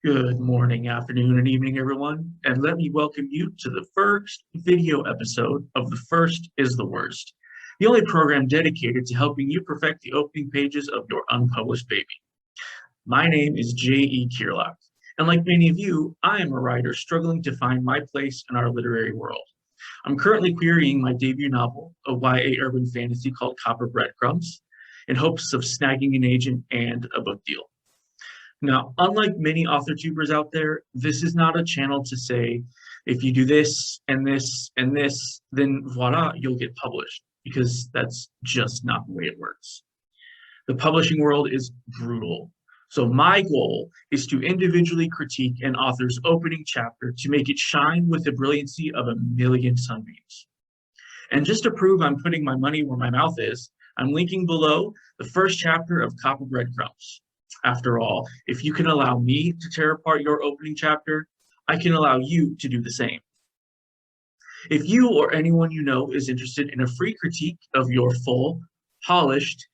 Good morning, afternoon, and evening, everyone, and let me welcome you to the first video episode of The First is the Worst, the only program dedicated to helping you perfect the opening pages of your unpublished baby. My name is J.E. Kierlock, and like many of you, I am a writer struggling to find my place in our literary world. I'm currently querying my debut novel, a YA urban fantasy called Copper Breadcrumbs, in hopes of snagging an agent and a book deal. Now, unlike many author tubers out there, this is not a channel to say, if you do this and this and this, then voila, you'll get published, because that's just not the way it works. The publishing world is brutal. So my goal is to individually critique an author's opening chapter to make it shine with the brilliancy of a million sunbeams. And just to prove I'm putting my money where my mouth is, I'm linking below the first chapter of Copper Breadcrumbs. After all, if you can allow me to tear apart your opening chapter, I can allow you to do the same. If you or anyone you know is interested in a free critique of your full, polished,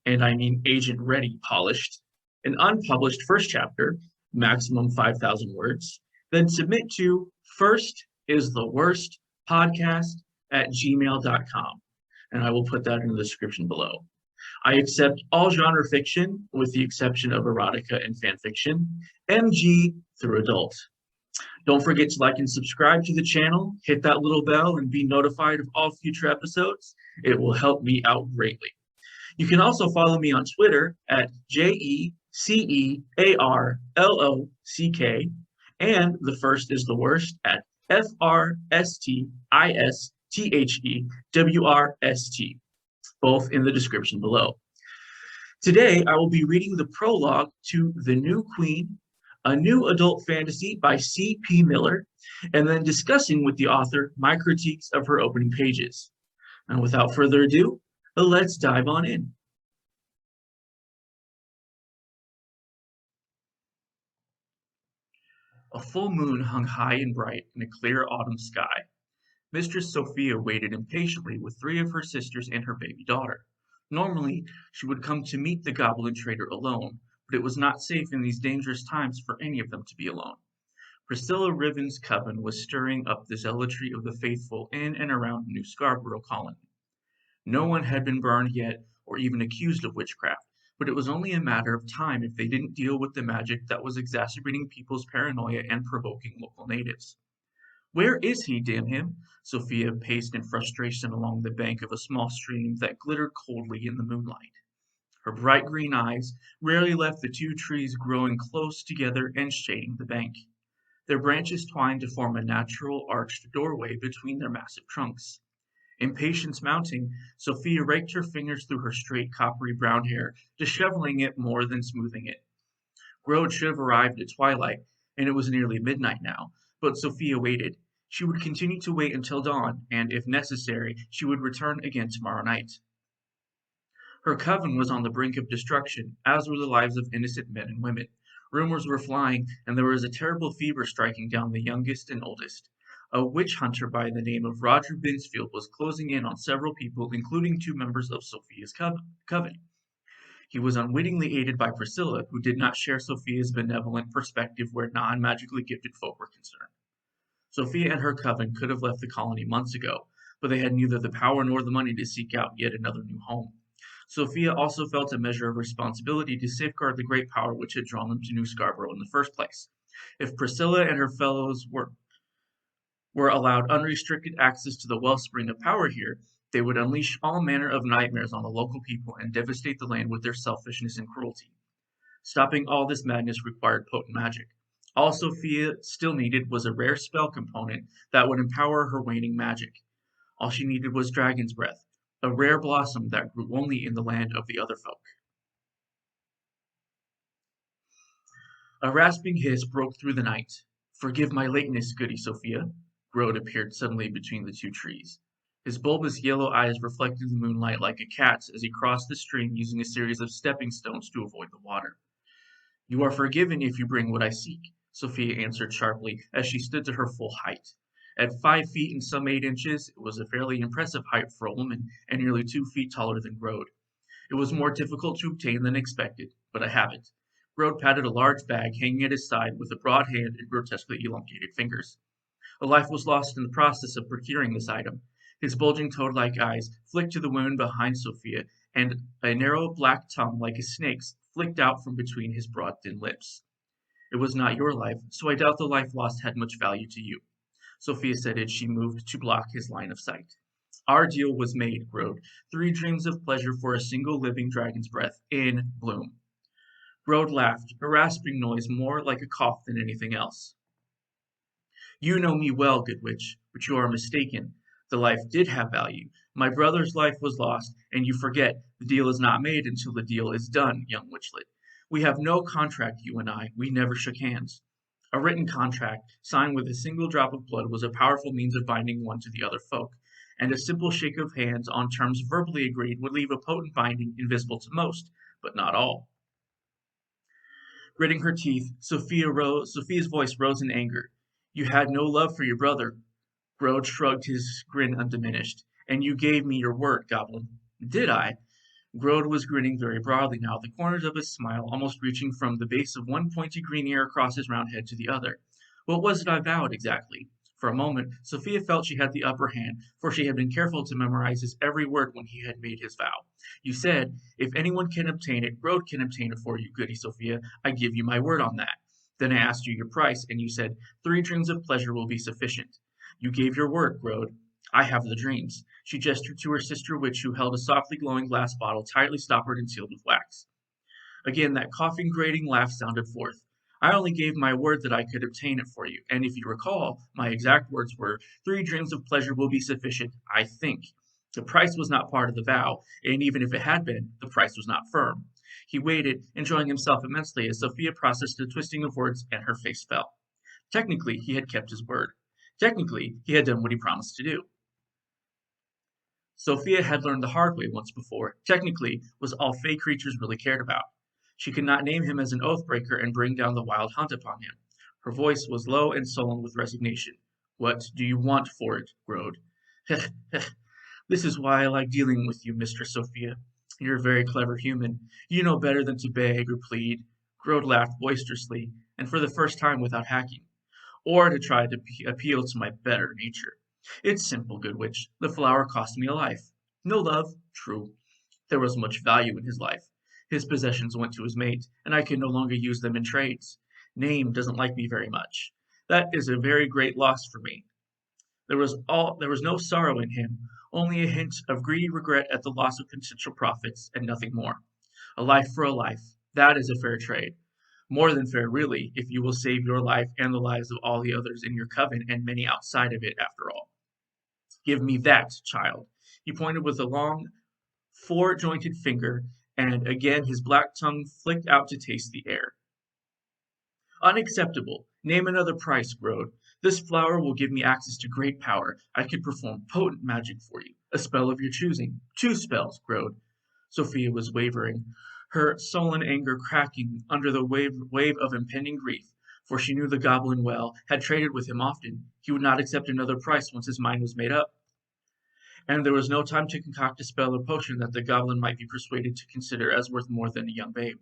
and I mean agent-ready polished, an unpublished first chapter, maximum 5,000 words, then submit to FirstistheWorstPodcast@gmail.com, and I will put that in the description below. I accept all genre fiction, with the exception of erotica and fan fiction, MG through adult. Don't forget to like and subscribe to the channel, hit that little bell, and be notified of all future episodes. It will help me out greatly. You can also follow me on Twitter at JECEARLOCK, and The First is the Worst at FRSTISTHEWRST, both in the description below. Today, I will be reading the prologue to The New Queen, a new adult fantasy by C.P. Miller, and then discussing with the author my critiques of her opening pages. And without further ado, let's dive on in. A full moon hung high and bright in a clear autumn sky. Mistress Sophia waited impatiently with 3 of her sisters and her baby daughter. Normally, she would come to meet the goblin trader alone, but it was not safe in these dangerous times for any of them to be alone. Priscilla Riven's coven was stirring up the zealotry of the faithful in and around New Scarborough colony. No one had been burned yet, or even accused of witchcraft, but it was only a matter of time if they didn't deal with the magic that was exacerbating people's paranoia and provoking local natives. "Where is he, damn him?" Sophia paced in frustration along the bank of a small stream that glittered coldly in the moonlight. Her bright green eyes rarely left the 2 trees growing close together and shading the bank. Their branches twined to form a natural arched doorway between their massive trunks. Impatience mounting, Sophia raked her fingers through her straight coppery brown hair, disheveling it more than smoothing it. Grode should have arrived at twilight, and it was nearly midnight now, but Sophia waited. She would continue to wait until dawn, and, if necessary, she would return again tomorrow night. Her coven was on the brink of destruction, as were the lives of innocent men and women. Rumors were flying, and there was a terrible fever striking down the youngest and oldest. A witch hunter by the name of Roger Binsfield was closing in on several people, including 2 members of Sophia's coven. He was unwittingly aided by Priscilla, who did not share Sophia's benevolent perspective where non-magically gifted folk were concerned. Sophia and her coven could have left the colony months ago, but they had neither the power nor the money to seek out yet another new home. Sophia also felt a measure of responsibility to safeguard the great power which had drawn them to New Scarborough in the first place. If Priscilla and her fellows were allowed unrestricted access to the wellspring of power here, they would unleash all manner of nightmares on the local people and devastate the land with their selfishness and cruelty. Stopping all this madness required potent magic. All Sophia still needed was a rare spell component that would empower her waning magic. All she needed was dragon's breath, a rare blossom that grew only in the land of the other folk. A rasping hiss broke through the night. "Forgive my lateness, goody Sophia." Grode appeared suddenly between the 2 trees. His bulbous yellow eyes reflected the moonlight like a cat's as he crossed the stream using a series of stepping stones to avoid the water. "You are forgiven if you bring what I seek," Sophia answered sharply as she stood to her full height. At 5 feet and some 8 inches, it was a fairly impressive height for a woman, and nearly 2 feet taller than Grode. It was more difficult to obtain than expected, but I have it. Grode patted a large bag hanging at his side with a broad hand and grotesquely elongated fingers. A life was lost in the process of procuring this item. His bulging toad-like eyes flicked to the women behind Sophia, and a narrow black tongue like a snake's flicked out from between his broad thin lips. It was not your life, so I doubt the life lost had much value to you, Sophia said as she moved to block his line of sight. Our deal was made, Grode. 3 dreams of pleasure for a single living dragon's breath, in bloom. Grode laughed, a rasping noise more like a cough than anything else. You know me well, good witch, but you are mistaken. The life did have value. My brother's life was lost, and you forget the deal is not made until the deal is done, young witchlet. We have no contract, you and I. We never shook hands. A written contract, signed with a single drop of blood, was a powerful means of binding one to the other folk, and a simple shake of hands on terms verbally agreed would leave a potent binding invisible to most, but not all. Gritting her teeth, Sophia's voice rose in anger. You had no love for your brother. Grode shrugged, his grin undiminished. And you gave me your word, goblin. Did I? Grode was grinning very broadly now, the corners of his smile almost reaching from the base of one pointy green ear across his round head to the other. What was it I vowed, exactly? For a moment, Sophia felt she had the upper hand, for she had been careful to memorize his every word when he had made his vow. You said, if anyone can obtain it, Grode can obtain it for you, goody Sophia. I give you my word on that. Then I asked you your price, and you said, 3 dreams of pleasure will be sufficient. You gave your word, Grode. I have the dreams. She gestured to her sister witch, who held a softly glowing glass bottle tightly stoppered and sealed with wax. Again that coughing, grating laugh sounded forth. I only gave my word that I could obtain it for you, and if you recall, my exact words were, 3 dreams of pleasure will be sufficient, I think. The price was not part of the vow, and even if it had been, the price was not firm. He waited, enjoying himself immensely as Sophia processed the twisting of words, and her face fell. Technically, he had kept his word. Technically, he had done what he promised to do. Sophia had learned the hard way once before. Technically was all fey creatures really cared about. She could not name him as an oath-breaker and bring down the wild hunt upon him. Her voice was low and sullen with resignation. What do you want for it, Grode? Heh, heh. This is why I like dealing with you, Mistress Sophia. You're a very clever human. You know better than to beg or plead. Grode laughed boisterously, and for the first time without hacking, or to try to appeal to my better nature. It's simple, good witch. The flower cost me a life. No love, true. There was much value in his life. His possessions went to his mate, and I could no longer use them in trades. Name doesn't like me very much. That is a very great loss for me. There was no sorrow in him, only a hint of greedy regret at the loss of potential profits, and nothing more. A life for a life. That is a fair trade. More than fair, really, if you will save your life and the lives of all the others in your coven and many outside of it, after all. Give me that, child. He pointed with a long, 4-jointed finger, and again his black tongue flicked out to taste the air. Unacceptable. Name another price, Grode. This flower will give me access to great power. I can perform potent magic for you. A spell of your choosing. 2 spells, Grode. Sophia was wavering, her sullen anger cracking under the wave of impending grief, for she knew the goblin well, had traded with him often. He would not accept another price once his mind was made up. And there was no time to concoct a spell or potion that the goblin might be persuaded to consider as worth more than a young babe.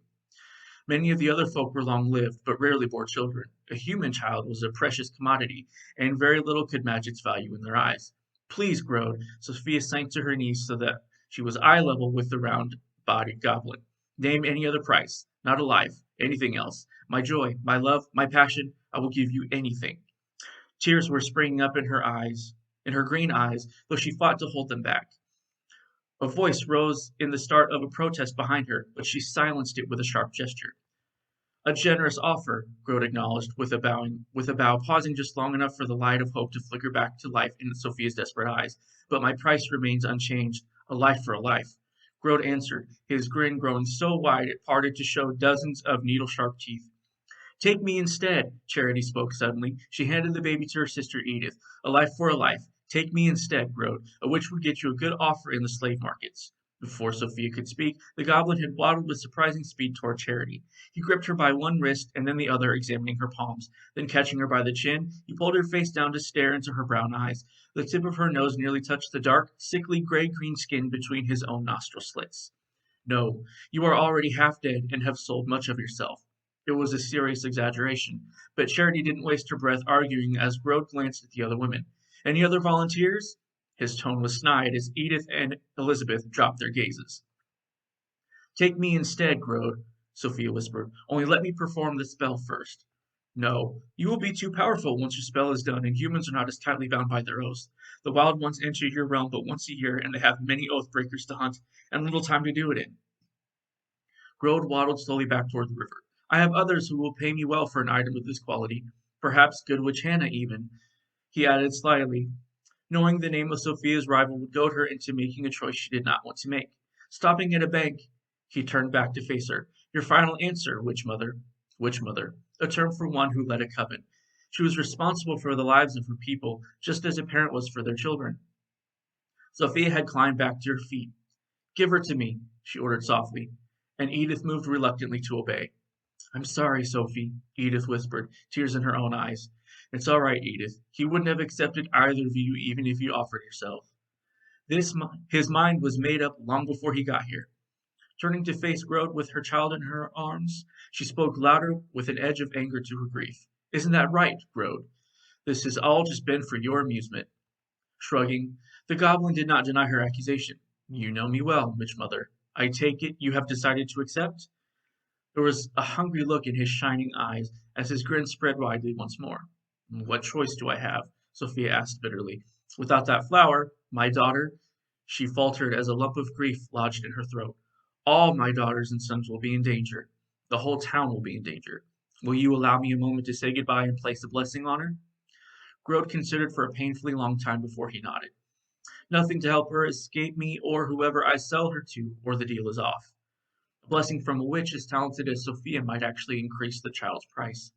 Many of the other folk were long-lived, but rarely bore children. A human child was a precious commodity, and very little could match its value in their eyes. Please, Grode. Sophia sank to her knees so that she was eye-level with the round-bodied goblin. Name any other price. Not a life. Anything else. My joy, my love, my passion. I will give you anything. Tears were springing up in her green eyes, though she fought to hold them back. A voice rose in the start of a protest behind her, but she silenced it with a sharp gesture. A generous offer, Grode acknowledged, with a bow, pausing just long enough for the light of hope to flicker back to life in Sophia's desperate eyes. But my price remains unchanged, a life for a life. Grode answered, his grin growing so wide it parted to show dozens of needle-sharp teeth. Take me instead, Charity spoke suddenly. She handed the baby to her sister Edith. A life for a life. Take me instead, Grode. A witch would get you a good offer in the slave markets. Before Sophia could speak, the goblin had waddled with surprising speed toward Charity. He gripped her by one wrist and then the other, examining her palms. Then, catching her by the chin, he pulled her face down to stare into her brown eyes. The tip of her nose nearly touched the dark, sickly gray-green skin between his own nostril slits. No, you are already half dead and have sold much of yourself. It was a serious exaggeration, but Charity didn't waste her breath arguing as Grode glanced at the other women. Any other volunteers? His tone was snide as Edith and Elizabeth dropped their gazes. Take me instead, Grode, Sophia whispered. Only let me perform the spell first. No, you will be too powerful once your spell is done, and humans are not as tightly bound by their oaths. The wild ones enter your realm but once a year, and they have many oath breakers to hunt, and little time to do it in. Grode waddled slowly back toward the river. I have others who will pay me well for an item of this quality. Perhaps good witch Hannah, even, he added slyly, knowing the name of Sophia's rival would goad her into making a choice she did not want to make. Stopping at a bank, he turned back to face her. Your final answer, witch mother. Witch mother, a term for one who led a coven. She was responsible for the lives of her people, just as a parent was for their children. Sophia had climbed back to her feet. Give her to me, she ordered softly, and Edith moved reluctantly to obey. I'm sorry, Sophie, Edith whispered, tears in her own eyes. It's all right, Edith. He wouldn't have accepted either of you even if you offered yourself. His mind was made up long before he got here. Turning to face Grode with her child in her arms, she spoke louder with an edge of anger to her grief. Isn't that right, Grode? This has all just been for your amusement. Shrugging, the goblin did not deny her accusation. You know me well, witch mother. I take it you have decided to accept? There was a hungry look in his shining eyes as his grin spread widely once more. What choice do I have? Sophia asked bitterly. Without that flower, my daughter, she faltered as a lump of grief lodged in her throat. All my daughters and sons will be in danger. The whole town will be in danger. Will you allow me a moment to say goodbye and place a blessing on her? Grode considered for a painfully long time before he nodded. Nothing to help her escape me or whoever I sell her to, or the deal is off. A blessing from a witch as talented as Sophia might actually increase the child's price.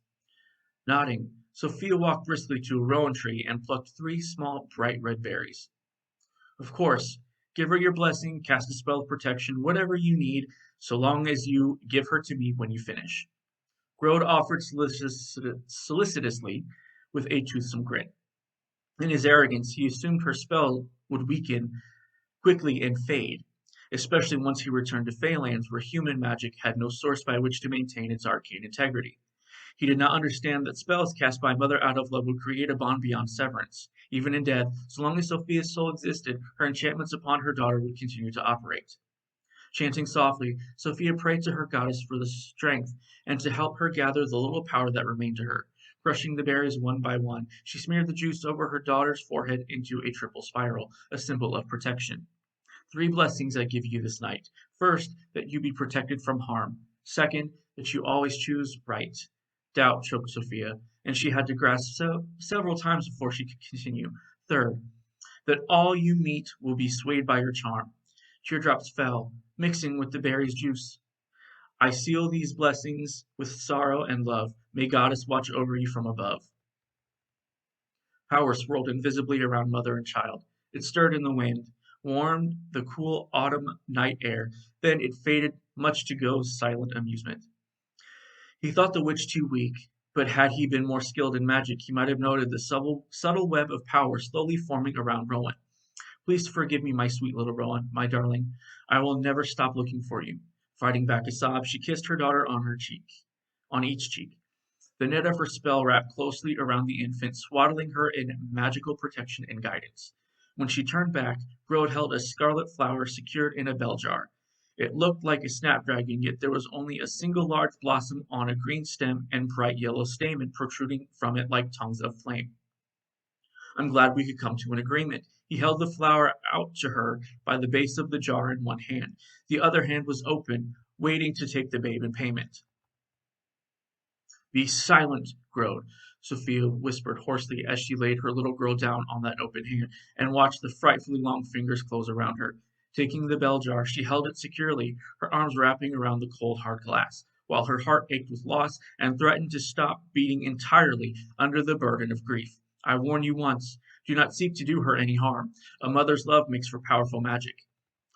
Nodding, Sophia walked briskly to a rowan tree and plucked 3 small, bright red berries. Of course, give her your blessing, cast a spell of protection, whatever you need, so long as you give her to me when you finish. Grode offered solicitously with a toothsome grin. In his arrogance, he assumed her spell would weaken quickly and fade, especially once he returned to Feylands where human magic had no source by which to maintain its arcane integrity. He did not understand that spells cast by Mother out of love would create a bond beyond severance. Even in death, so long as Sophia's soul existed, her enchantments upon her daughter would continue to operate. Chanting softly, Sophia prayed to her goddess for the strength and to help her gather the little power that remained to her. Crushing the berries one by one, she smeared the juice over her daughter's forehead into a triple spiral, a symbol of protection. 3 blessings I give you this night. First, that you be protected from harm. Second, that you always choose right. Doubt choked Sophia, and she had to grasp several times before she could continue. Third, that all you meet will be swayed by your charm. Teardrops fell, mixing with the berry's juice. I seal these blessings with sorrow and love. May Goddess watch over you from above. Power swirled invisibly around mother and child. It stirred in the wind, warmed the cool autumn night air. Then it faded, much to Go's silent amusement. He thought the witch too weak, but had he been more skilled in magic, he might have noted the subtle web of power slowly forming around Rowan. Please forgive me, my sweet little Rowan, my darling. I will never stop looking for you. Fighting back a sob, she kissed her daughter on each cheek. The net of her spell wrapped closely around the infant, swaddling her in magical protection and guidance. When she turned back, Grode held a scarlet flower secured in a bell jar. It looked like a snapdragon, yet there was only a single large blossom on a green stem and bright yellow stamen protruding from it like tongues of flame. I'm glad we could come to an agreement. He held the flower out to her by the base of the jar in one hand. The other hand was open, waiting to take the babe in payment. Be silent, Grode, Sophia whispered hoarsely as she laid her little girl down on that open hand and watched the frightfully long fingers close around her. Taking the bell jar, she held it securely, her arms wrapping around the cold, hard glass, while her heart ached with loss and threatened to stop beating entirely under the burden of grief. I warn you once, do not seek to do her any harm. A mother's love makes for powerful magic.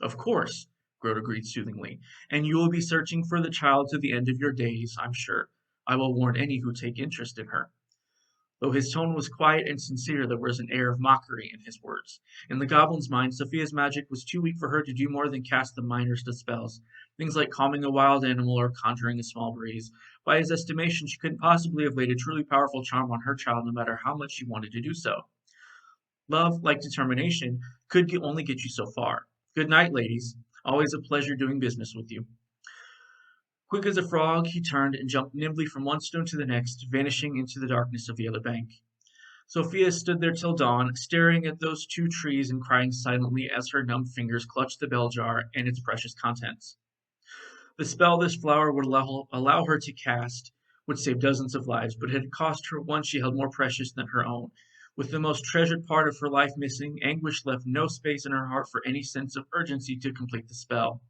Of course, Grode agreed soothingly, and you will be searching for the child to the end of your days, I'm sure. I will warn any who take interest in her. Though his tone was quiet and sincere, there was an air of mockery in his words. In the goblin's mind, Sophia's magic was too weak for her to do more than cast the minorest of spells, things like calming a wild animal or conjuring a small breeze. By his estimation, she couldn't possibly have laid a truly powerful charm on her child, no matter how much she wanted to do so. Love, like determination, could only get you so far. Good night, ladies. Always a pleasure doing business with you. Quick as a frog, he turned and jumped nimbly from one stone to the next, vanishing into the darkness of the other bank. Sophia stood there till dawn, staring at those two trees and crying silently as her numbed fingers clutched the bell jar and its precious contents. The spell this flower would allow her to cast would save dozens of lives, but it had cost her one she held more precious than her own. With the most treasured part of her life missing, anguish left no space in her heart for any sense of urgency to complete the spell.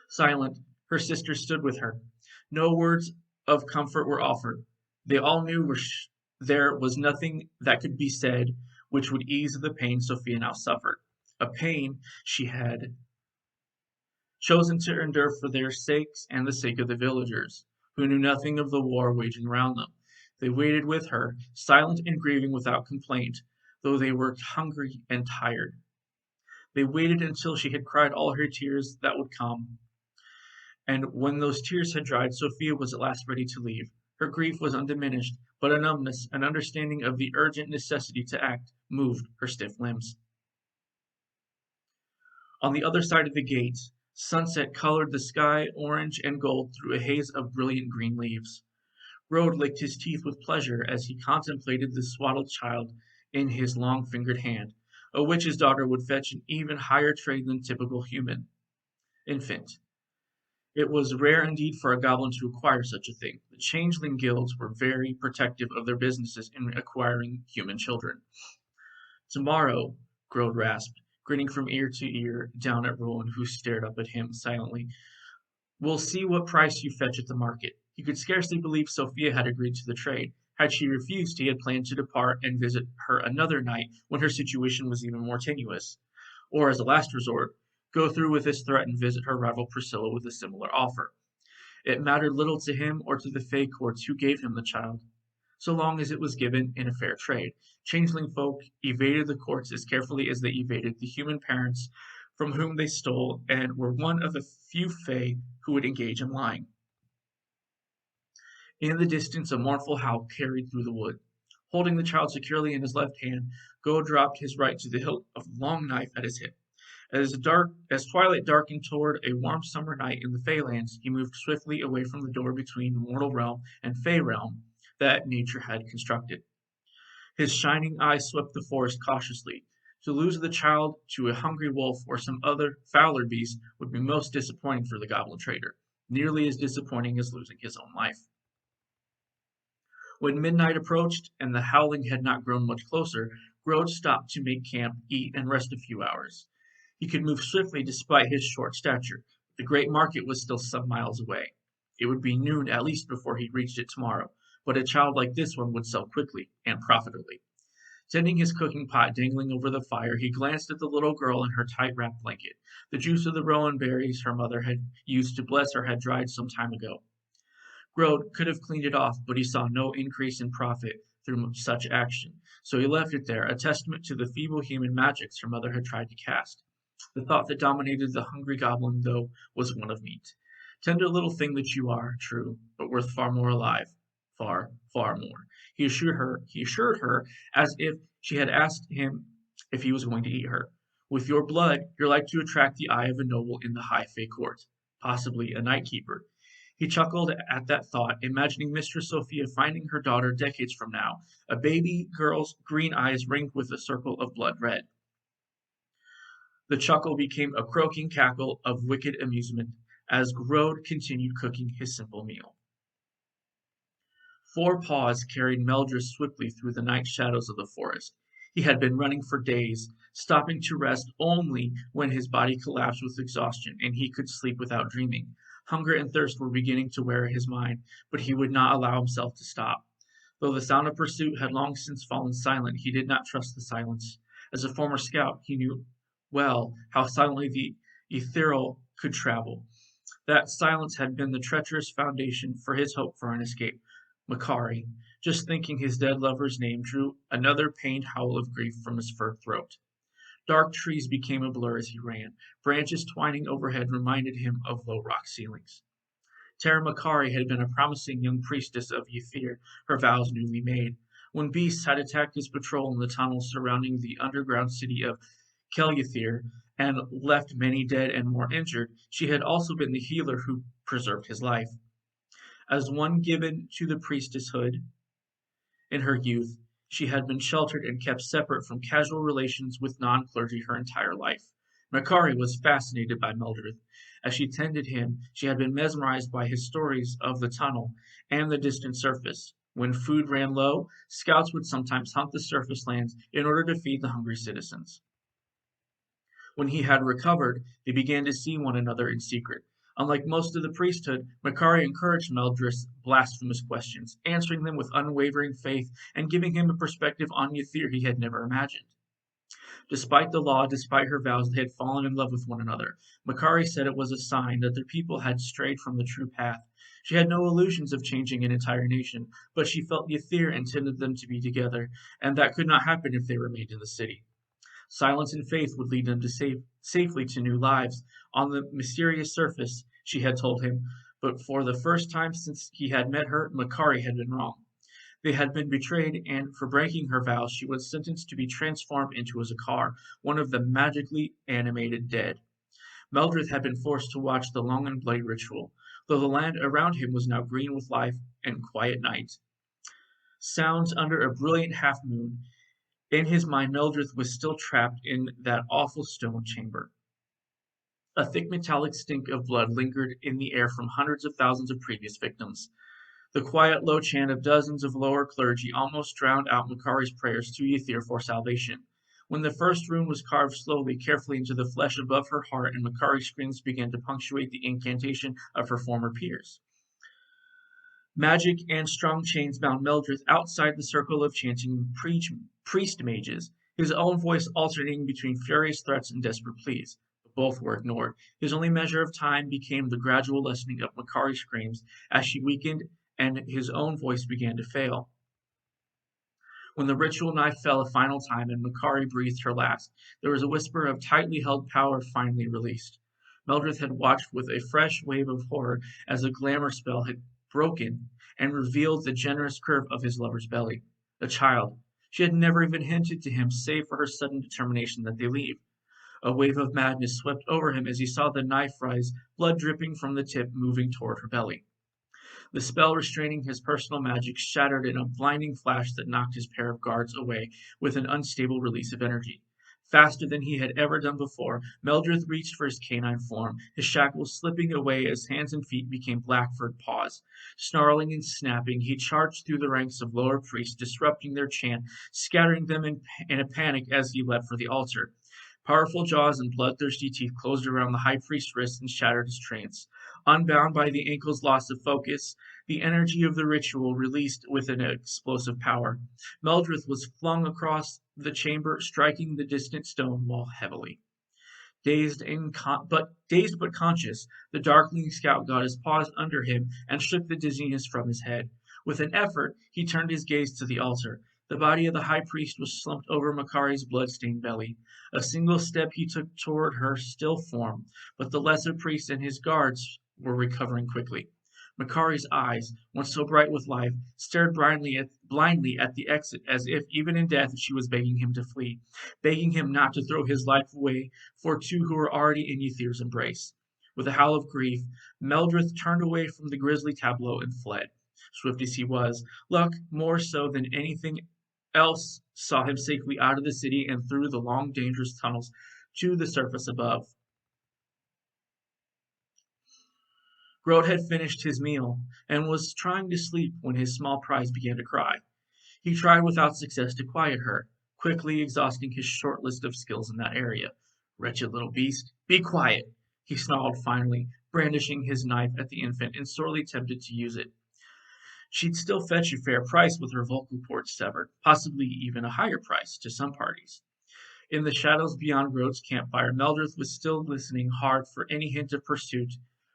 Silent, her sisters stood with her. No words of comfort were offered. They all knew there was nothing that could be said which would ease the pain Sophia now suffered, a pain she had chosen to endure for their sakes and the sake of the villagers, who knew nothing of the war waging around them. They waited with her, silent and grieving without complaint, though they were hungry and tired. They waited until she had cried all her tears that would come, and when those tears had dried, Sophia was at last ready to leave. Her grief was undiminished, but a numbness, an understanding of the urgent necessity to act, moved her stiff limbs. On the other side of the gate, sunset colored the sky orange and gold through a haze of brilliant green leaves. Rode licked his teeth with pleasure as he contemplated the swaddled child in his long-fingered hand. A witch's daughter would fetch an even higher trade than typical human infant. It was rare indeed for a goblin to acquire such a thing. The changeling guilds were very protective of their businesses in acquiring human children. Tomorrow, Grode rasped, grinning from ear to ear down at Roland, who stared up at him silently. We'll see what price you fetch at the market. He could scarcely believe Sophia had agreed to the trade. Had she refused, he had planned to depart and visit her another night when her situation was even more tenuous. Or, as a last resort, go through with his threat and visit her rival Priscilla with a similar offer. It mattered little to him or to the Fey courts who gave him the child, so long as it was given in a fair trade. Changeling folk evaded the courts as carefully as they evaded the human parents from whom they stole, and were one of the few Fey who would engage in lying. In the distance a mournful howl carried through the wood. Holding the child securely in his left hand, Go dropped his right to the hilt of the long knife at his hip. As twilight darkened toward a warm summer night in the Feylands, he moved swiftly away from the door between the mortal realm and Fey realm that nature had constructed. His shining eyes swept the forest cautiously. To lose the child to a hungry wolf or some other fouler beast would be most disappointing for the goblin trader, nearly as disappointing as losing his own life. When midnight approached and the howling had not grown much closer, Grode stopped to make camp, eat, and rest a few hours. He could move swiftly despite his short stature. The great market was still some miles away. It would be noon at least before he reached it tomorrow, but a child like this one would sell quickly and profitably. Tending his cooking pot dangling over the fire, he glanced at the little girl in her tight-wrapped blanket. The juice of the rowan berries her mother had used to bless her had dried some time ago. Grode could have cleaned it off, but he saw no increase in profit through such action, so he left it there, a testament to the feeble human magics her mother had tried to cast. The thought that dominated the hungry goblin, though, was one of meat. Tender little thing that you are, true, but worth far more alive. Far, far more. He assured her, as if she had asked him if he was going to eat her. With your blood, you're like to attract the eye of a noble in the high Fey court, possibly a night keeper. He chuckled at that thought, imagining Mistress Sophia finding her daughter decades from now, a baby girl's green eyes ringed with a circle of blood red. The chuckle became a croaking cackle of wicked amusement as Grode continued cooking his simple meal. 4 paws carried Meldrus swiftly through the night shadows of the forest. He had been running for days, stopping to rest only when his body collapsed with exhaustion and he could sleep without dreaming. Hunger and thirst were beginning to wear his mind, but he would not allow himself to stop. Though the sound of pursuit had long since fallen silent, he did not trust the silence. As a former scout, he knew well how silently the ethereal could travel. That silence had been the treacherous foundation for his hope for an escape. Makari, just thinking his dead lover's name, drew another pained howl of grief from his fur throat. Dark trees became a blur as he ran. Branches twining overhead reminded him of low rock ceilings. Tara Makari had been a promising young priestess of Ythir, her vows newly made. When beasts had attacked his patrol in the tunnels surrounding the underground city of Kelythir and left many dead and more injured, she had also been the healer who preserved his life. As one given to the priestesshood in her youth, she had been sheltered and kept separate from casual relations with non-clergy her entire life. Makari was fascinated by Mildred. As she tended him, she had been mesmerized by his stories of the tunnel and the distant surface. When food ran low, scouts would sometimes hunt the surface lands in order to feed the hungry citizens. When he had recovered, they began to see one another in secret. Unlike most of the priesthood, Makari encouraged Meldrith's blasphemous questions, answering them with unwavering faith and giving him a perspective on Ythir he had never imagined. Despite the law, despite her vows, they had fallen in love with one another. Makari said it was a sign that their people had strayed from the true path. She had no illusions of changing an entire nation, but she felt Ythir intended them to be together, and that could not happen if they remained in the city. Silence and faith would lead them safely to new lives. On the mysterious surface, she had told him, but for the first time since he had met her, Makari had been wrong. They had been betrayed, and for breaking her vows, she was sentenced to be transformed into a Zakar, one of the magically animated dead. Meldrith had been forced to watch the long and bloody ritual, though the land around him was now green with life and quiet night. Sounds under a brilliant half moon. In his mind, Meldrith was still trapped in that awful stone chamber. A thick metallic stink of blood lingered in the air from hundreds of thousands of previous victims. The quiet, low chant of dozens of lower clergy almost drowned out Makari's prayers to Ythir for salvation. When the first rune was carved slowly, carefully into the flesh above her heart, and Makari's screams began to punctuate the incantation of her former peers. Magic and strong chains bound Meldrith outside the circle of chanting priest mages, his own voice alternating between furious threats and desperate pleas. But both were ignored. His only measure of time became the gradual lessening of Makari's screams as she weakened and his own voice began to fail. When the ritual knife fell a final time and Makari breathed her last, there was a whisper of tightly held power finally released. Meldrith had watched with a fresh wave of horror as the glamour spell had broken and revealed the generous curve of his lover's belly. A child. She had never even hinted to him save for her sudden determination that they leave. A wave of madness swept over him as he saw the knife rise, blood dripping from the tip moving toward her belly. The spell restraining his personal magic shattered in a blinding flash that knocked his pair of guards away with an unstable release of energy. Faster than he had ever done before, Meldrith reached for his canine form, his shackles slipping away as hands and feet became black-furred paws. Snarling and snapping, he charged through the ranks of lower priests, disrupting their chant, scattering them in a panic as he leapt for the altar. Powerful jaws and bloodthirsty teeth closed around the high priest's wrists and shattered his trance. Unbound by the ankle's loss of focus, the energy of the ritual released with an explosive power. Meldrith was flung across the chamber, striking the distant stone wall heavily. Dazed but conscious, the darkling scout goddess paused under him and shook the dizziness from his head. With an effort, he turned his gaze to the altar. The body of the high priest was slumped over Makari's blood-stained belly. A single step he took toward her still form, but the lesser priest and his guards were recovering quickly. Makari's eyes, once so bright with life, stared blindly at the exit, as if, even in death, she was begging him to flee, begging him not to throw his life away for two who were already in Ythir's embrace. With a howl of grief, Meldrith turned away from the grisly tableau and fled. Swift as he was, luck, more so than anything else, saw him safely out of the city and through the long, dangerous tunnels to the surface above. Grote had finished his meal and was trying to sleep when his small prize began to cry. He tried without success to quiet her, quickly exhausting his short list of skills in that area. Wretched little beast, be quiet, he snarled finally, brandishing his knife at the infant and sorely tempted to use it. She'd still fetch a fair price with her vocal cords severed, possibly even a higher price to some parties. In the shadows beyond Grote's campfire, Meldrith was still listening hard for any hint of pursuit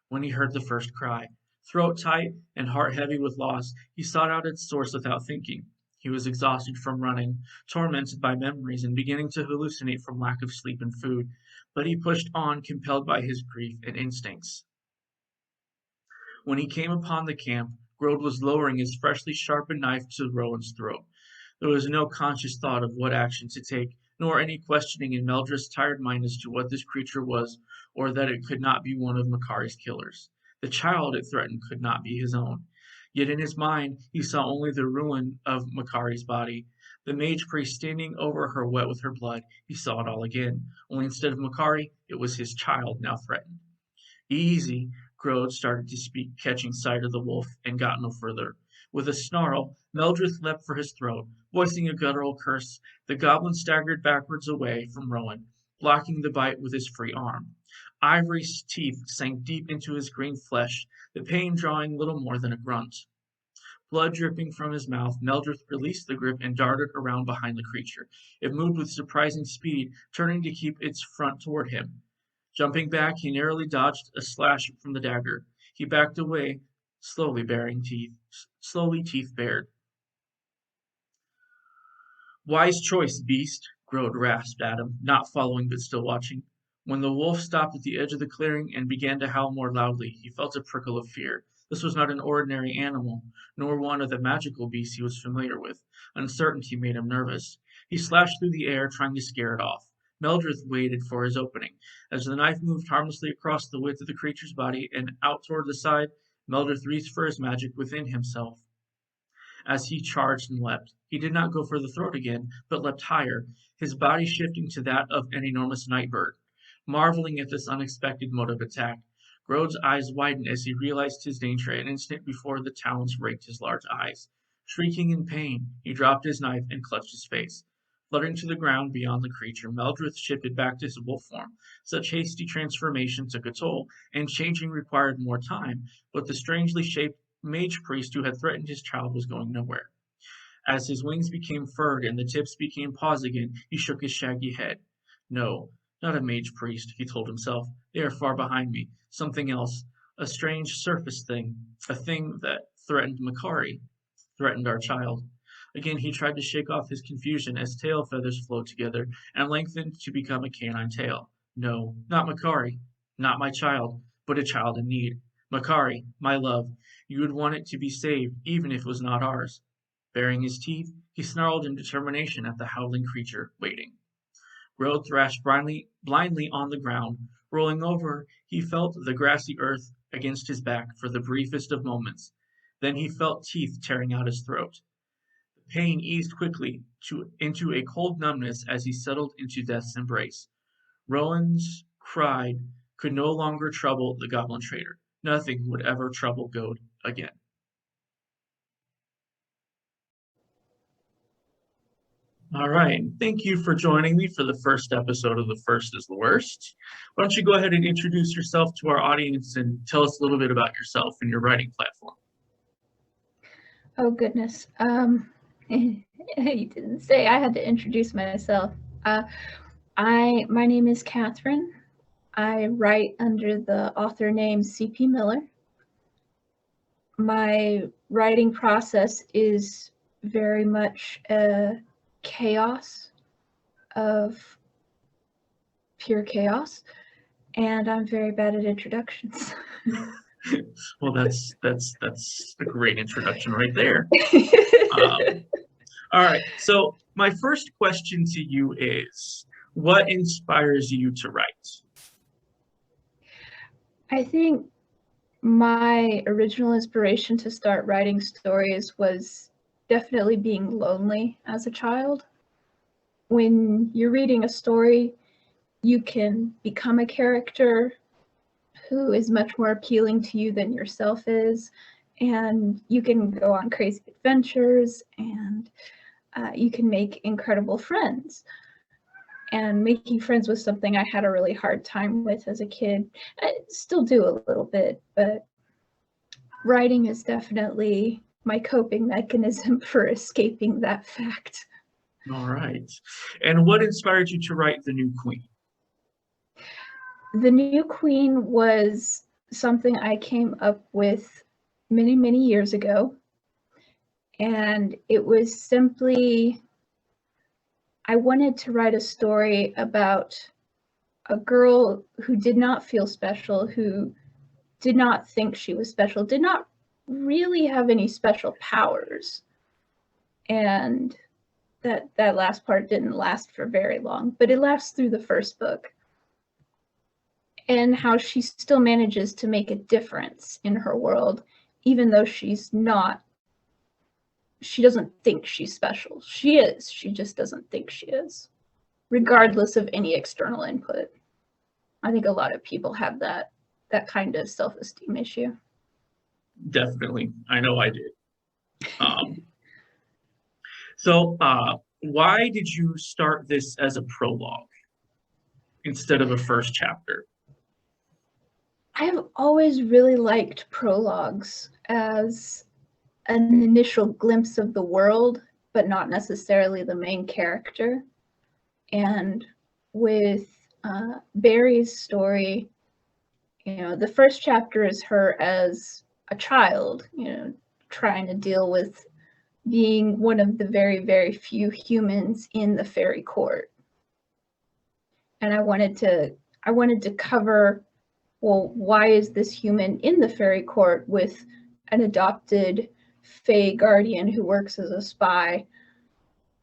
when he heard the first cry. Throat tight and heart heavy with loss, he sought out its source without thinking. He was exhausted from running, tormented by memories, and beginning to hallucinate from lack of sleep and food, but he pushed on, compelled by his grief and instincts. When he came upon the camp, Grode was lowering his freshly sharpened knife to Rowan's throat. There was no conscious thought of what action to take, nor any questioning in Meldred's tired mind as to what this creature was, or that it could not be one of Makari's killers. The child, it threatened, could not be his own. Yet in his mind he saw only the ruin of Makari's body. The mage priest standing over her wet with her blood. He saw it all again, only instead of Makari, it was his child now threatened. Easy, Grode started to speak, catching sight of the wolf, and got no further. With a snarl, Meldred leapt for his throat, voicing a guttural curse. The goblin staggered backwards away from Rowan, blocking the bite with his free arm. Ivory's teeth sank deep into his green flesh, the pain drawing little more than a grunt. Blood dripping from his mouth, Meldred released the grip and darted around behind the creature. It moved with surprising speed, turning to keep its front toward him. Jumping back, he narrowly dodged a slash from the dagger. He backed away, slowly teeth bared. Wise choice, beast, Grode rasped at him, not following but still watching. When the wolf stopped at the edge of the clearing and began to howl more loudly, he felt a prickle of fear. This was not an ordinary animal, nor one of the magical beasts he was familiar with. Uncertainty made him nervous. He slashed through the air, trying to scare it off. Meldred waited for his opening. As the knife moved harmlessly across the width of the creature's body and out toward the side, Meldred reached for his magic within himself. As he charged and leapt, he did not go for the throat again, but leapt higher, his body shifting to that of an enormous night bird. Marveling at this unexpected mode of attack, Grode's eyes widened as he realized his danger an instant before the talons raked his large eyes. Shrieking in pain, he dropped his knife and clutched his face. Fluttering to the ground beyond the creature, Meldred shifted back to his wolf form. Such hasty transformation took a toll, and changing required more time, but the strangely shaped mage priest who had threatened his child was going nowhere. As his wings became furred and the tips became paws again, he shook his shaggy head. No, not a mage priest, he told himself. They are far behind me. Something else. A strange surface thing. A thing that threatened Makari. Threatened our child. Again he tried to shake off his confusion as tail feathers flowed together and lengthened to become a canine tail. No, not Makari. Not my child, but a child in need. Makari, my love, you would want it to be saved, even if it was not ours. Baring his teeth, he snarled in determination at the howling creature, waiting. Grode thrashed blindly on the ground. Rolling over, he felt the grassy earth against his back for the briefest of moments. Then he felt teeth tearing out his throat. The pain eased quickly into a cold numbness as he settled into death's embrace. Rowan's cry could no longer trouble the goblin trader. Nothing would ever trouble Grode again. All right. Thank you for joining me for the first episode of The First is the Worst. Why don't you go ahead and introduce yourself to our audience and tell us a little bit about yourself and your writing platform? Oh, goodness. You didn't say I had to introduce myself. My name is Catherine. I write under the author name C.P. Miller. My writing process is very much a chaos of pure chaos, and I'm very bad at introductions. Well, that's a great introduction right there. All right. So my first question to you is, what inspires you to write? I think my original inspiration to start writing stories was definitely being lonely as a child. When you're reading a story, you can become a character who is much more appealing to you than yourself is, and you can go on crazy adventures, and you can make incredible friends. And making friends was something I had a really hard time with as a kid. I still do a little bit, but writing is definitely my coping mechanism for escaping that fact. All right. And what inspired you to write The New Queen? The New Queen was something I came up with many, many years ago. And it was simply, I wanted to write a story about a girl who did not feel special, who did not think she was special, did not really have any special powers. And that last part didn't last for very long, but it lasts through the first book. And how she still manages to make a difference in her world, even though she doesn't think she's special. She is, she just doesn't think she is, regardless of any external input. I think a lot of people have that kind of self-esteem issue. Definitely. I know I did. So why did you start this as a prologue instead of a first chapter? I have always really liked prologues as an initial glimpse of the world, but not necessarily the main character. And with Barry's story, the first chapter is her as a child, trying to deal with being one of the very, very few humans in the fairy court. And I wanted to cover, well, why is this human in the fairy court with an adopted fae guardian who works as a spy?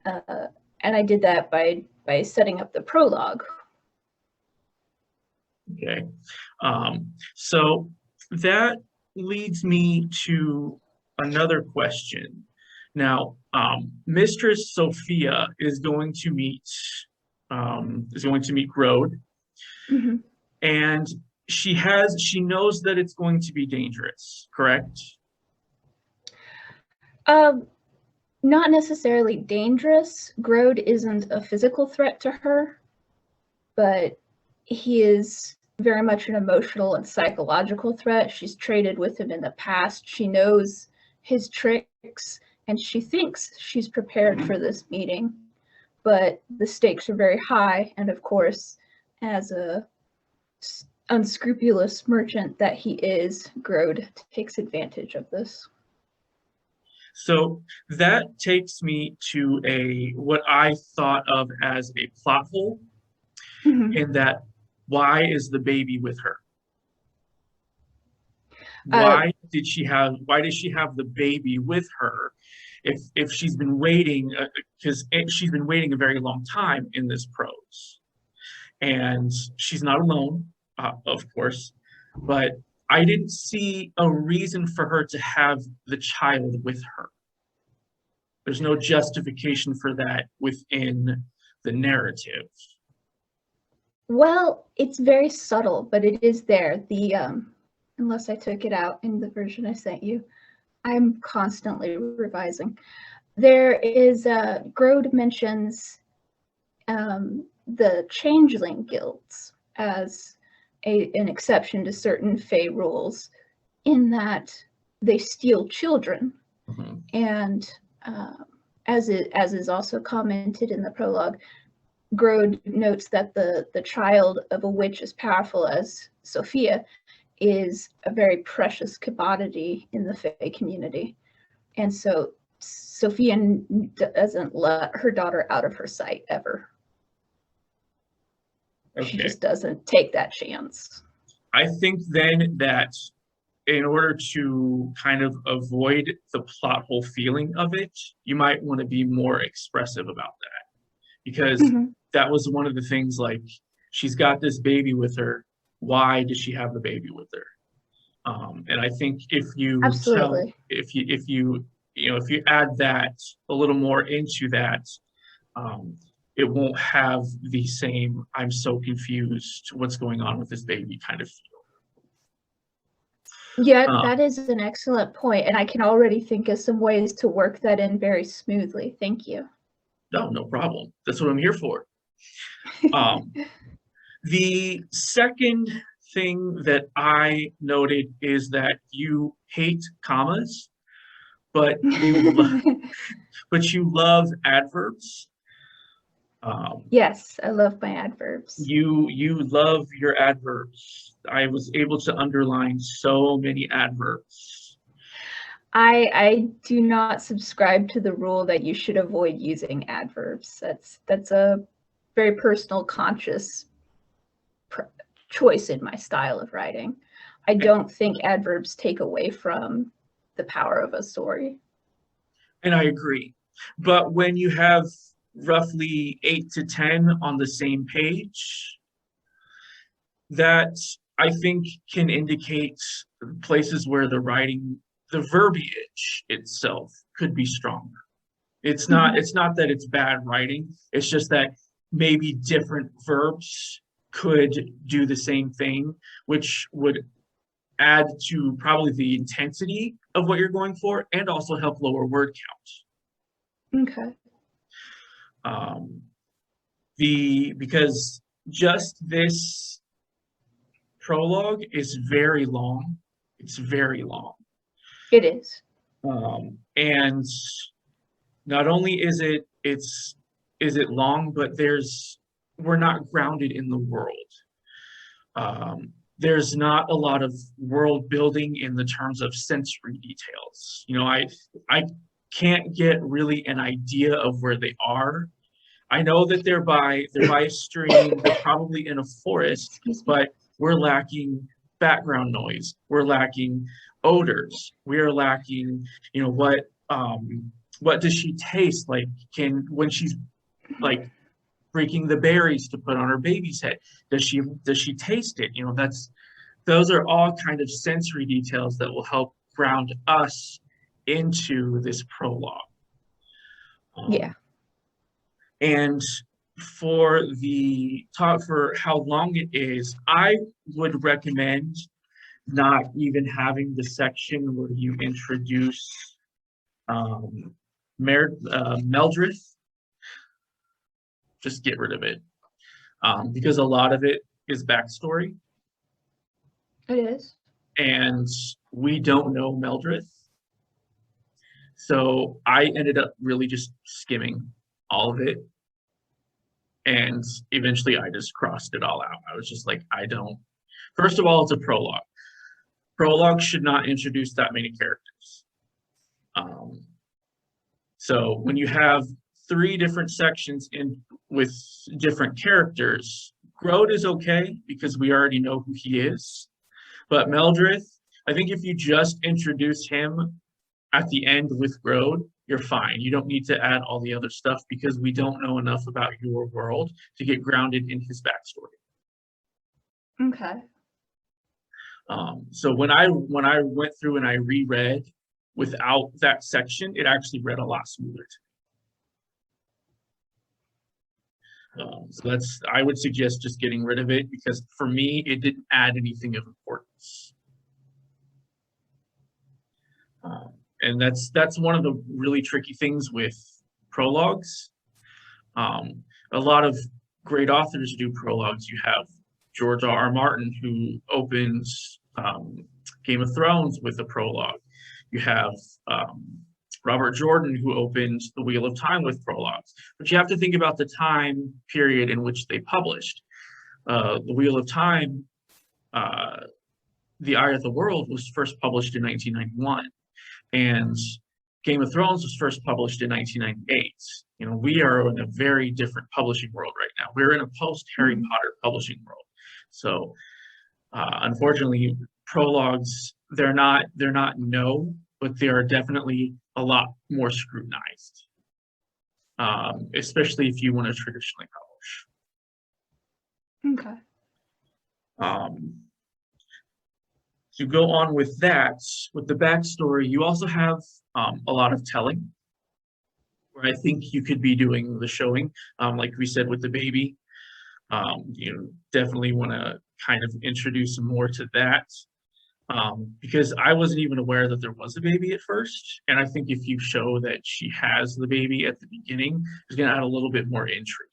And I did that by setting up the prologue. Okay. So that leads me to another question. Now, Mistress Sophia is going to meet Grode, Mm-hmm. and she knows that it's going to be dangerous, correct? Not necessarily dangerous. Grode isn't a physical threat to her, but he is very much an emotional and psychological threat. She's traded with him in the past. She knows his tricks, and she thinks she's prepared for this meeting, but the stakes are very high. And of course, as a unscrupulous merchant that he is, Grode takes advantage of this. So that takes me to what I thought of as a plot hole, in that, why is the baby with her? Why does she have the baby with her if she's been waiting, because she's been waiting a very long time in this prose, and she's not alone, of course, but I didn't see a reason for her to have the child with her. There's no justification for that within the narrative. Well, it's very subtle, but it is there. Unless I took it out in the version I sent you, I'm constantly revising. There is Grode mentions the changeling guilds as an exception to certain fae rules, in that they steal children. Mm-hmm. And as is also commented in the prologue, Grode notes that the child of a witch as powerful as Sophia is a very precious commodity in the fae community. And so Sophia doesn't let her daughter out of her sight ever. Okay. She just doesn't take that chance. I think then that in order to kind of avoid the plot hole feeling of it, you might want to be more expressive about that. Because that was one of the things, like, she's got this baby with her. Why does she have the baby with her? And I think if you add that a little more into that, it won't have the same "I'm so confused, what's going on with this baby" kind of feel. Yeah, that is an excellent point, and I can already think of some ways to work that in very smoothly. Thank you. No problem. That's what I'm here for. The second thing that I noted is that you hate commas, but you love adverbs. Yes, I love my adverbs. You love your adverbs. I was able to underline so many adverbs. I do not subscribe to the rule that you should avoid using adverbs. That's a very personal, conscious choice in my style of writing. I don't think adverbs take away from the power of a story. And I agree. But when you have roughly 8 to 10 on the same page, that I think can indicate places where the writing, the verbiage itself could be stronger. It's not that it's bad writing, it's just that maybe different verbs could do the same thing, which would add to probably the intensity of what you're going for and also help lower word count. Okay. Because just this prologue is very long. It's very long. It is. And not only is it long, but we're not grounded in the world. There's not a lot of world building in the terms of sensory details. You know, I can't get really an idea of where they are. I know that they're by a stream, they're probably in a forest, but we're lacking background noise. We're lacking odors. We're lacking, you know, what does she taste like? When she's like breaking the berries to put on her baby's head, does she taste it? You know, those are all kind of sensory details that will help ground us into this prologue. Yeah. And for how long it is, I would recommend not even having the section where you introduce Meldrith. Just get rid of it, because a lot of it is backstory. It is. And we don't know Meldrith. So I ended up really just skimming all of it. And eventually I just crossed it all out. I was just like, first of all, it's a prologue. Prologue should not introduce that many characters. So when you have 3 different sections with different characters, Grode is okay because we already know who he is. But Meldrith, I think if you just introduce him at the end with Grode, you're fine. You don't need to add all the other stuff because we don't know enough about your world to get grounded in his backstory. Okay. So when I went through and I reread without that section, it actually read a lot smoother to me. So I would suggest just getting rid of it because for me, it didn't add anything of importance. And that's one of the really tricky things with prologues. A lot of great authors do prologues. You have George R.R. Martin, who opens Game of Thrones with a prologue. You have Robert Jordan, who opened The Wheel of Time with prologues. But you have to think about the time period in which they published. The Wheel of Time, The Eye of the World, was first published in 1991. And Game of Thrones was first published in 1998. You know, we are in a very different publishing world right now. We're in a post-Harry Potter publishing world. So, unfortunately, prologues, they're not no, but they are definitely a lot more scrutinized, especially if you want to traditionally publish. Okay. To go on with that, with the backstory, you also have a lot of telling, where I think you could be doing the showing, like we said with the baby. You definitely want to kind of introduce more to that, because I wasn't even aware that there was a baby at first, and I think if you show that she has the baby at the beginning, it's going to add a little bit more intrigue.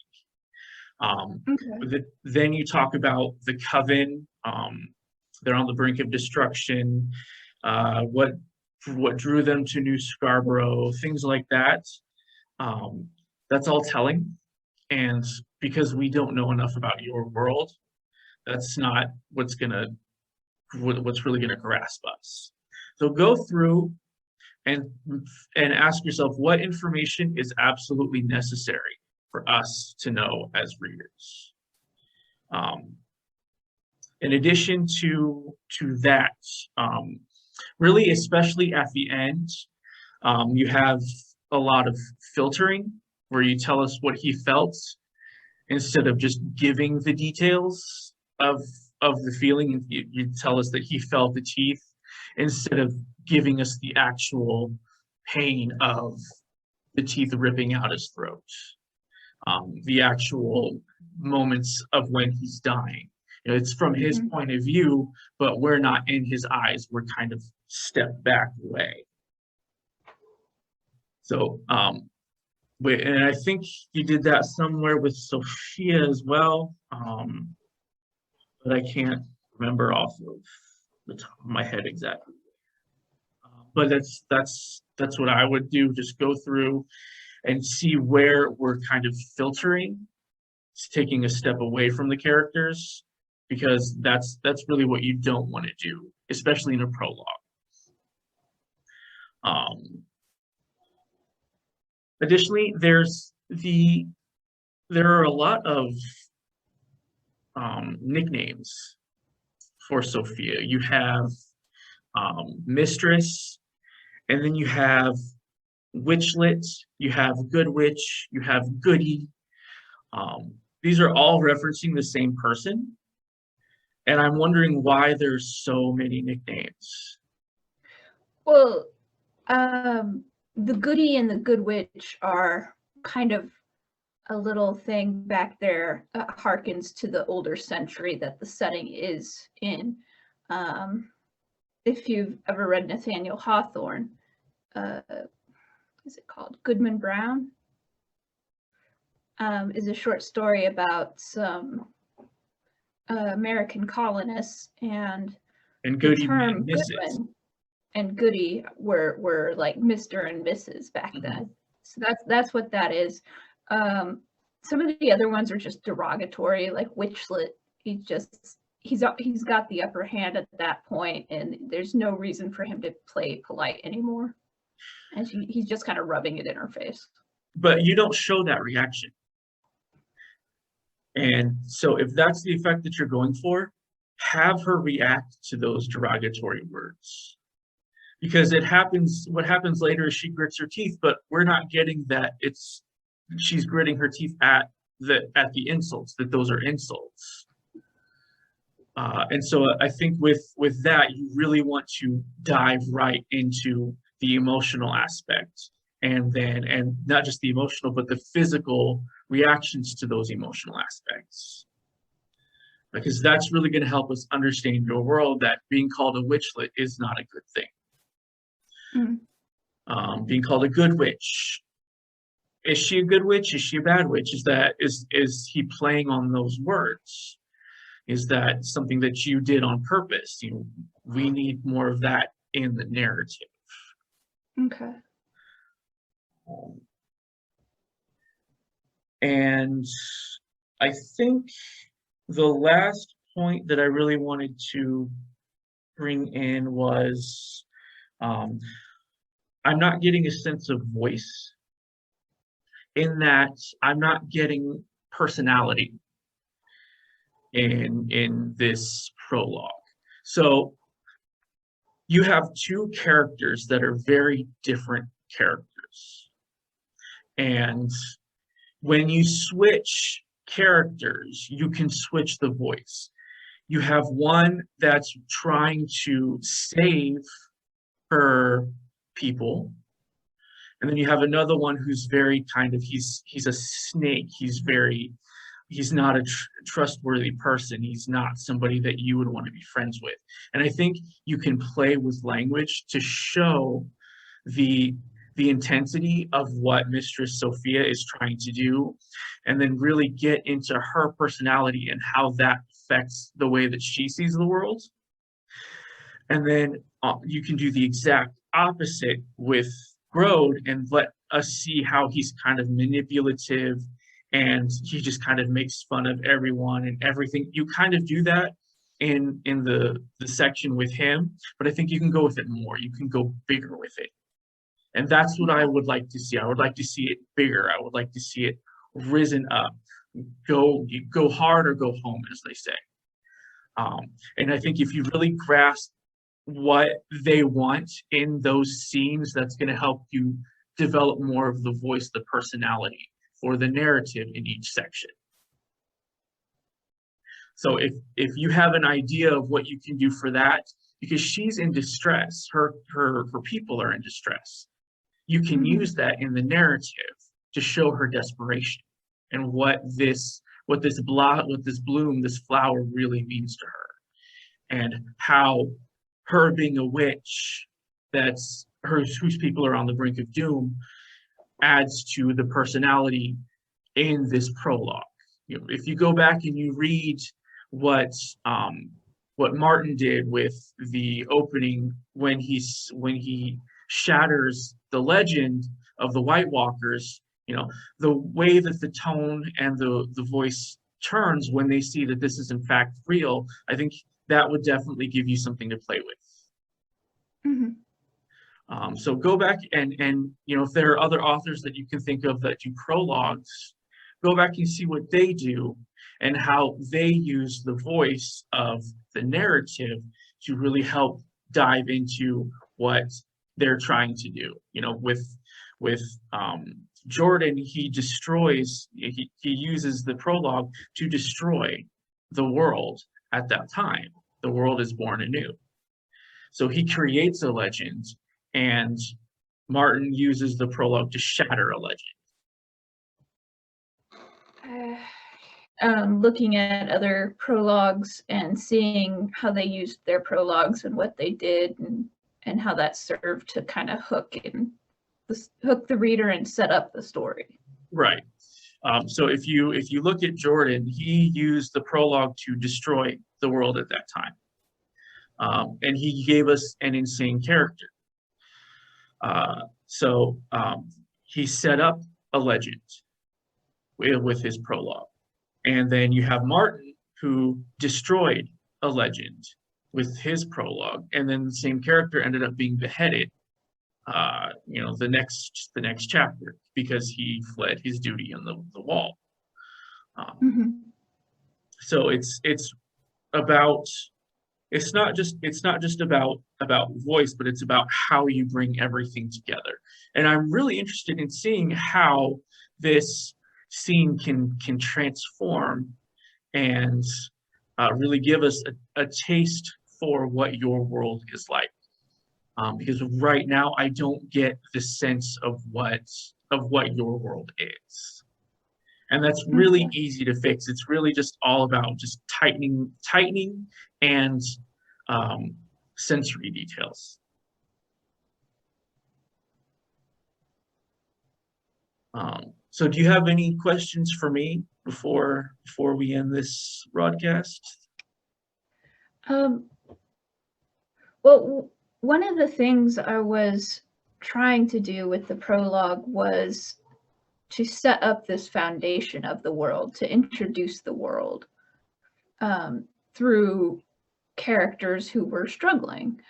Then you talk about the coven. They're on the brink of destruction. What drew them to New Scarborough, things like that. That's all telling. And because we don't know enough about your world, that's not what's really gonna grasp us. So go through and ask yourself what information is absolutely necessary for us to know as readers. In addition to that, really, especially at the end, you have a lot of filtering where you tell us what he felt instead of just giving the details of the feeling. You tell us that he felt the teeth instead of giving us the actual pain of the teeth ripping out his throat, the actual moments of when he's dying. It's from his point of view, but we're not in his eyes. We're kind of stepped back away. So, and I think you did that somewhere with Sophia as well, but I can't remember off of the top of my head exactly. But that's what I would do. Just go through and see where we're kind of filtering, taking a step away from the characters, because that's really what you don't want to do, especially in a prologue. Additionally, there are a lot of nicknames for Sophia. You have Mistress, and then you have Witchlet, you have Good Witch, you have Goody. These are all referencing the same person, and I'm wondering why there's so many nicknames. Well, the Goody and the Good Witch are kind of a little thing back there that harkens to the older century that the setting is in. If you've ever read Nathaniel Hawthorne, is it called Goodman Brown? Is a short story about some American colonists, and Goody the term and Mrs. Goodman and Goody were like Mr. and Mrs. back then. So that's what that is. Some of the other ones are just derogatory, like Witchlet. He's got the upper hand at that point, and there's no reason for him to play polite anymore. And he's just kind of rubbing it in her face. But you don't show that reaction. And so if that's the effect that you're going for, have her react to those derogatory words. Because what happens later is she grits her teeth, but we're not getting that she's gritting her teeth at the insults, that those are insults. And so I think with that, you really want to dive right into the emotional aspect, and not just the emotional, but the physical reactions to those emotional aspects. Because that's really going to help us understand your world, that being called a witchlet is not a good thing. Being called a good witch. Is she a good witch? Is she a bad witch? Is he playing on those words? Is that something that you did on purpose? We need more of that in the narrative. Okay. And I think the last point that I really wanted to bring in was I'm not getting a sense of voice, in that I'm not getting personality in this prologue. So you have two characters that are very different characters. And when you switch characters, you can switch the voice. You have one that's trying to save her people, and then you have another one who's very kind of, he's a snake. He's not a trustworthy person. He's not somebody that you would want to be friends with. And I think you can play with language to show the intensity of what Mistress Sophia is trying to do, and then really get into her personality and how that affects the way that she sees the world. And then you can do the exact opposite with Grode and let us see how he's kind of manipulative, and he just kind of makes fun of everyone and everything. You kind of do that in the section with him, but I think you can go with it more. You can go bigger with it. And that's what I would like to see. I would like to see it bigger. I would like to see it risen up. Go hard or go home, as they say. And I think if you really grasp what they want in those scenes, that's going to help you develop more of the voice, the personality, or the narrative in each section. So if you have an idea of what you can do for that, because she's in distress, her people are in distress, you can use that in the narrative to show her desperation and what this bloom, this flower really means to her, and how her being a witch whose people are on the brink of doom adds to the personality in this prologue. You know, if you go back and you read what Martin did with the opening when he shatters the legend of the White Walkers, you know, the way that the tone and the voice turns when they see that this is in fact real, I think that would definitely give you something to play with. So go back and you know, if there are other authors that you can think of that do prologues, go back and see what they do and how they use the voice of the narrative to really help dive into what they're trying to do. You know, with Jordan, he uses the prologue to destroy the world at that time. The world is born anew. So he creates a legend, and Martin uses the prologue to shatter a legend. Looking at other prologues and seeing how they used their prologues and what they did, and how that served to kind of hook the reader and set up the story. Right. So if you look at Jordan, he used the prologue to destroy the world at that time, and he gave us an insane character. So he set up a legend with his prologue. And then you have Martin, who destroyed a legend with his prologue, and then the same character ended up being beheaded, you know, the next chapter, because he fled his duty on the wall. So it's not just about voice, but it's about how you bring everything together. And I'm really interested in seeing how this scene can transform and really give us a taste for what your world is like. Because right now I don't get the sense of what your world is. And that's really easy to fix. It's really just all about just tightening and sensory details. So do you have any questions for me before we end this broadcast? Well, one of the things I was trying to do with the prologue was to set up this foundation of the world, to introduce the world through characters who were struggling.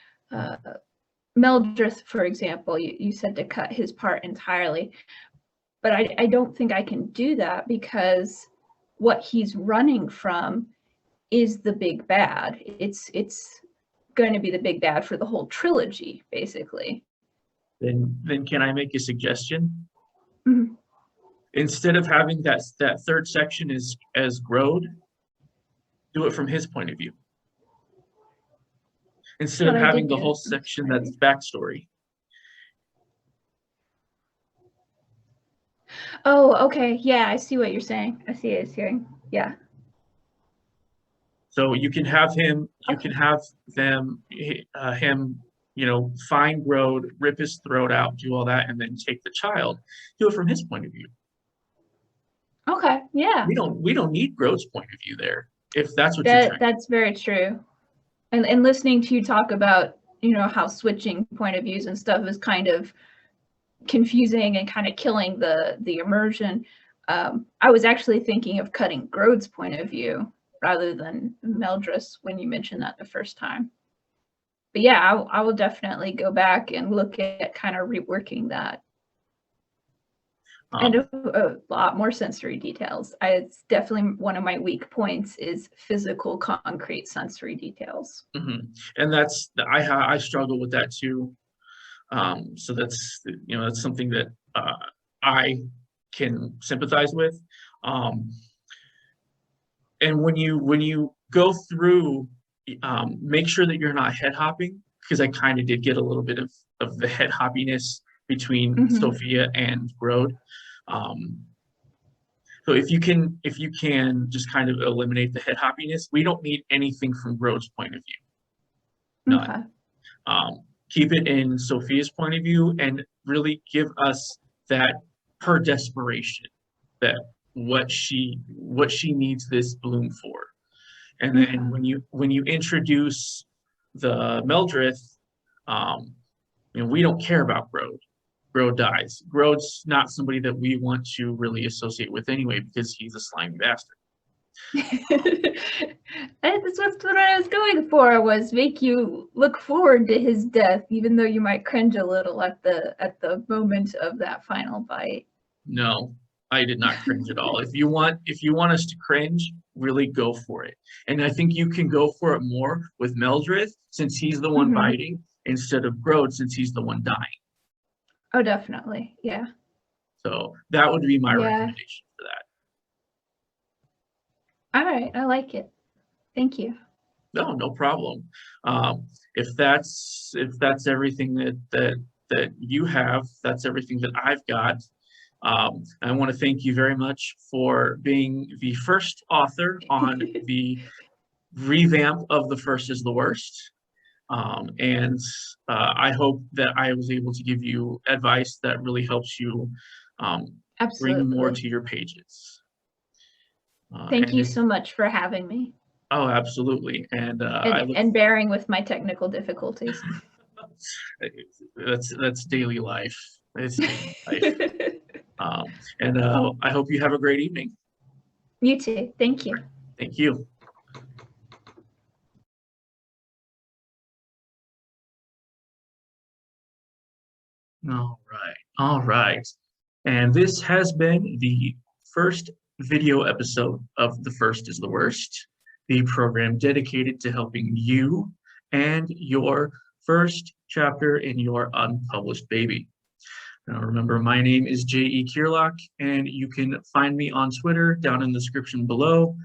Meldreth, for example, you said to cut his part entirely, but I don't think I can do that, because what he's running from is the big bad. It's going to be the big bad for the whole trilogy, basically. Then can I make a suggestion? Instead of having that third section as Grode, do it from his point of view. Instead of having the whole section that's backstory. Oh, okay. Yeah, I see what you're saying. I see what you're saying. Yeah. So you can have him, you can have them, him, you know, find Grode, rip his throat out, do all that, and then take the child. Do it from his point of view. Okay. Yeah. We don't need Grode's point of view there, if that's what you're trying. That's very true. And listening to you talk about, you know, how switching point of views and stuff is kind of confusing and kind of killing the immersion. I was actually thinking of cutting Grode's point of view rather than Meldreth's when you mentioned that the first time. But yeah, I will definitely go back and look at kind of reworking that. And a lot more sensory details. It's definitely one of my weak points is physical, concrete sensory details. And that's I struggle with that too. So that's that's something that I can sympathize with. And when you go through, make sure that you're not head hopping, because I kind of did get a little bit of the head hoppiness between Sophia and Grode. So if you can just kind of eliminate the head hoppiness, we don't need anything from Grode's point of view. None. Okay. Keep it in Sophia's point of view and really give us that her desperation, that what she needs this bloom for. And then when you introduce the Meldrith, we don't care about Grode. Grode dies. Grode's not somebody that we want to really associate with anyway, because he's a slimy bastard. That's what I was going for, was make you look forward to his death, even though you might cringe a little at the moment of that final bite. No, I did not cringe at all. If you want us to cringe, really go for it. And I think you can go for it more with Meldrith, since he's the one biting, instead of Grode, since he's the one dying. Oh, definitely. Yeah. So that would be my recommendation for that. All right. I like it. Thank you. No problem. If that's everything that you have, that's everything that I've got. I want to thank you very much for being the first author on the revamp of The First is the Worst. And I hope that I was able to give you advice that really helps you bring more to your pages. Thank you so much for having me. Oh, absolutely. And bearing with my technical difficulties. That's daily life. It's daily life. And I hope you have a great evening. You too. Thank you. Thank you. All right. And this has been the first video episode of The First is the Worst, the program dedicated to helping you and your first chapter in your unpublished baby. Now remember, my name is J.E. Kierlock, and you can find me on Twitter down in the description below.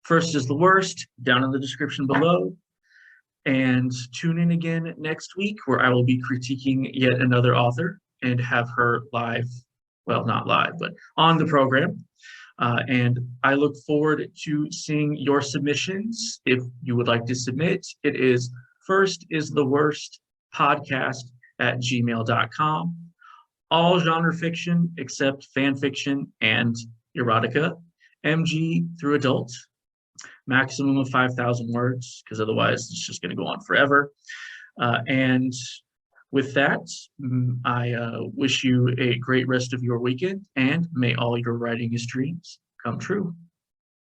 First is the Worst down in the description below. And tune in again next week, where I will be critiquing yet another author and have her live, well, not live, but on the program. And I look forward to seeing your submissions. If you would like to submit, it is FirstistheWorstPodcast@gmail.com. All genre fiction except fan fiction and erotica, MG through adult. Maximum of 5,000 words, because otherwise it's just going to go on forever. And with that, I wish you a great rest of your weekend, and may all your writingest dreams come true.